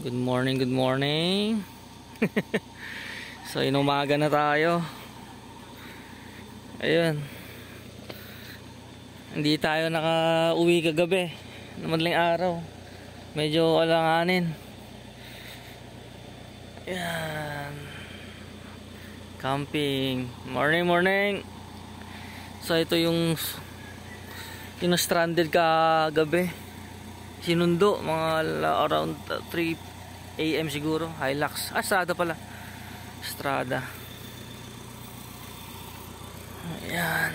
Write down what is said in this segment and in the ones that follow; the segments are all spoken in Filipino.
Good morning, good morning. So inumaga na tayo. Ayun. Hindi tayo naka-uwi kagabi. Madaling araw. Medyo alanganin. Ayan. Camping. Morning, morning. So ito yung stranded kagabi. Sinundo mga around 3 AM siguro. Hilux. Strada pala. Strada. Ayan.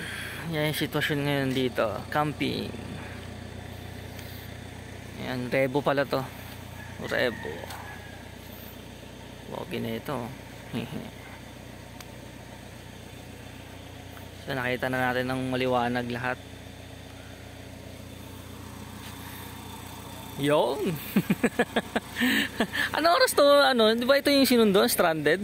Yan yung sitwasyon ngayon dito. Camping. Ayan. Rebo pala to. Rebo. Okay na ito. So nakita na natin ng maliwanag lahat. Yung ano oras to? Ano? Di ba ito yung sinundo? Stranded?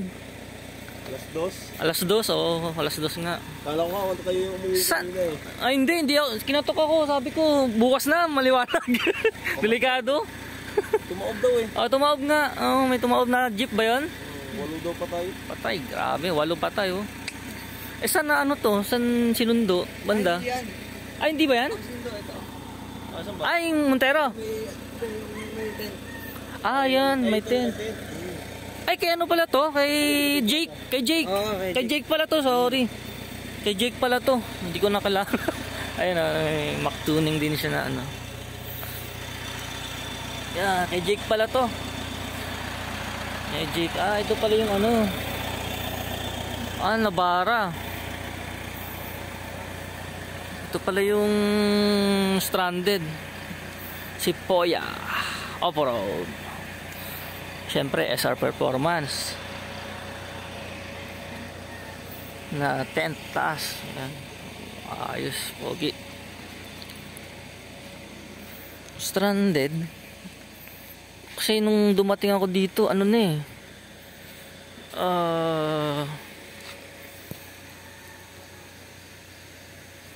Alas 2? Oo, alas 2 nga. Kala ko nga, kayo yung umuwi kanina eh. Ay hindi ako. Kinatok ako. Sabi ko, bukas na, maliwanag. Delikado. Tumaob daw eh. Tumaob nga. May tumaob na jeep ba yun? 8 daw patay. Patay, grabe. 8 patay oh. Saan na ano to? Saan sinundo? Banda? Ay, hindi ba yan? Sinundo, ito. Saan ba? Ay, Montero. Yan, may tent. Ay, kay ano pala to? Kay Jake. Kay Jake. Kay Jake pala to, sorry. Kay Jake pala to. Hindi ko nakalala. Ayun, Mac-tuning din siya na ano. Yan, kay Jake pala to. Kay Jake. Ito pala yung ano. Nabara. Ito pala yung stranded. Si Poya Off-road. Siyempre SR Performance na tent taas. Yan. Ayos, pogi. Stranded kasi nung dumating ako dito ano na eh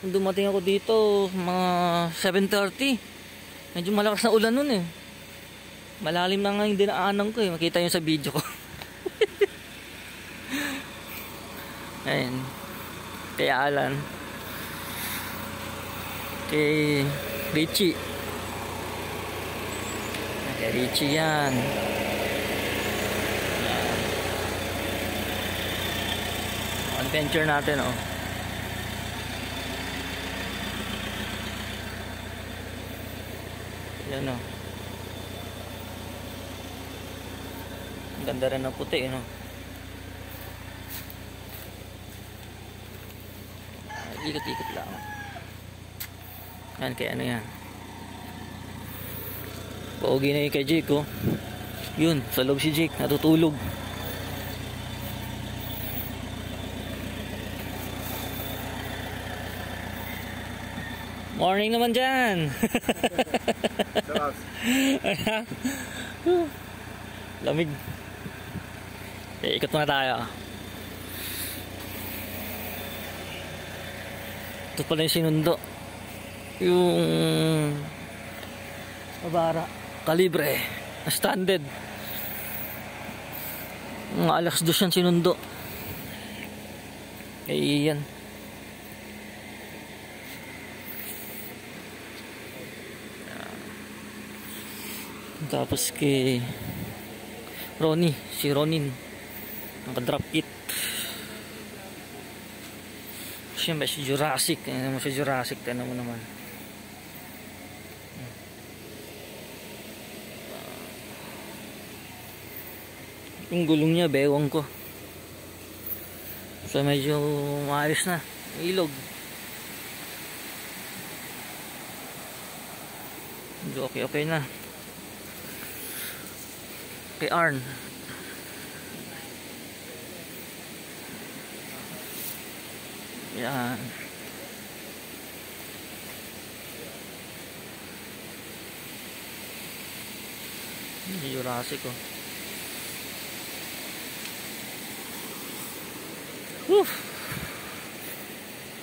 nung dumating ako dito mga 7:30. Medyo malakas na ulan nun eh. Malalim na nga yung dinaanan ko eh. Makita nyo sa video ko. Ayun. Kay Alan. Kay Richie. Kay Richie yan. Adventure natin oh. Yan o. Ang ganda rin ng puti, no? Ikot-ikot lang. Yan, kaya ano yan. Paugi na yung kay Jake, oh. Yun, sa loob si Jake, natutulog. Morning naman dyan. Lamig. Ikot muna tayo. Ito pala yung sinundo. Yung Mabara Kalibre standard. Mga alas 2 yan sinundo. Yan. Tapos kay Ronnie, si Ronin naka-drop kit. Siyempre si Jurassic. Tignan mo si Jurassic, tignan mo naman. Yung gulong niya, bewang ko. So medyo maayos na ilog. Medyo okay na. Kay Arn. Yan. Jurassic oh.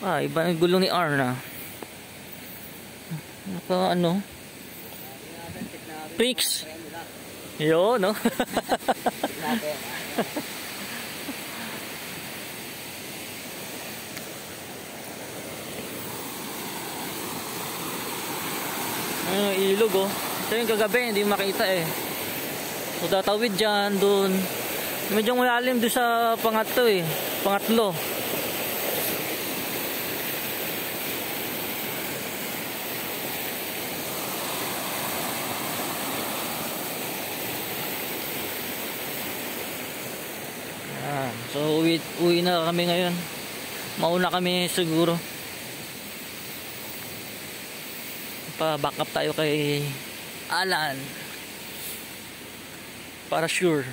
Iba ang gulong ni Arn na. Naka ano? Fix. Yun, no? Ayun, ilog, oh. Ito yung kagabi, hindi makita eh. So, tatawid dyan, dun. Medyo malalim doon sa pangatlo eh. Pangatlo. So uwi na kami ngayon. Mauna kami siguro. Pa-back up tayo kay Alan. Para sure.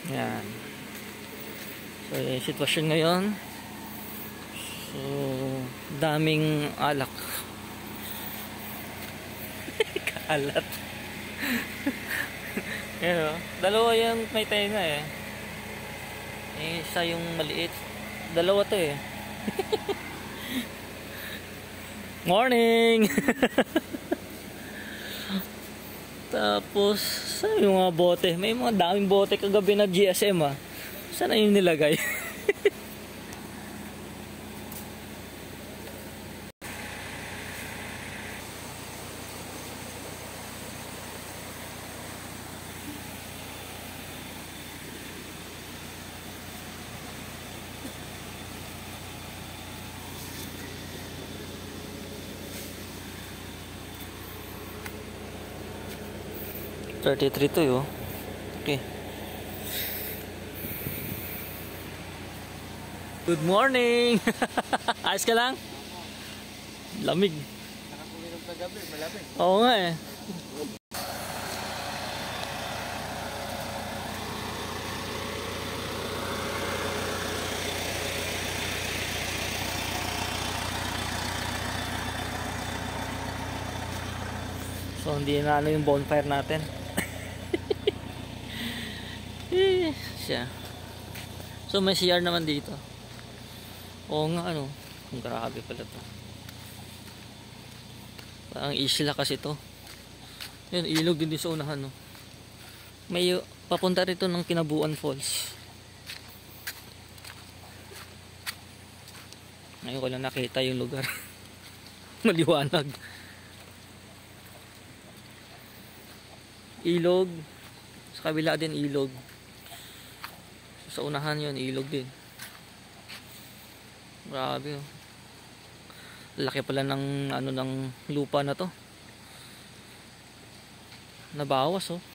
Yan. So yung sitwasyon ngayon. So, daming alak. Kalat. Yan o. Dalawa yung may tenga eh. Isa yung maliit. Dalawa to eh. Morning! Tapos, saan yung mga bote? May mga daming bote kagabi na GSM ah. Saan na yung nilagay? 33 to yun. Okay. Good morning! Ayos ka lang? Lamig. Nakakulinom sa gabi, malamig. Oo nga eh. So hindi na ano yung bonfire natin. Siya. So may CR naman dito. Oo nga ano. Grabe pala to. Parang isla kasi to. Yun, ilog din sa unahan no. May papunta rito ng Kinabuan Falls. Ngayon ko lang nakita yung lugar. Maliwanag. Ilog. Sa kabila din ilog. Sa unahan yun, ilog din. Grabe oh. Laki pala ng ano ng lupa na to. Nabawas oh.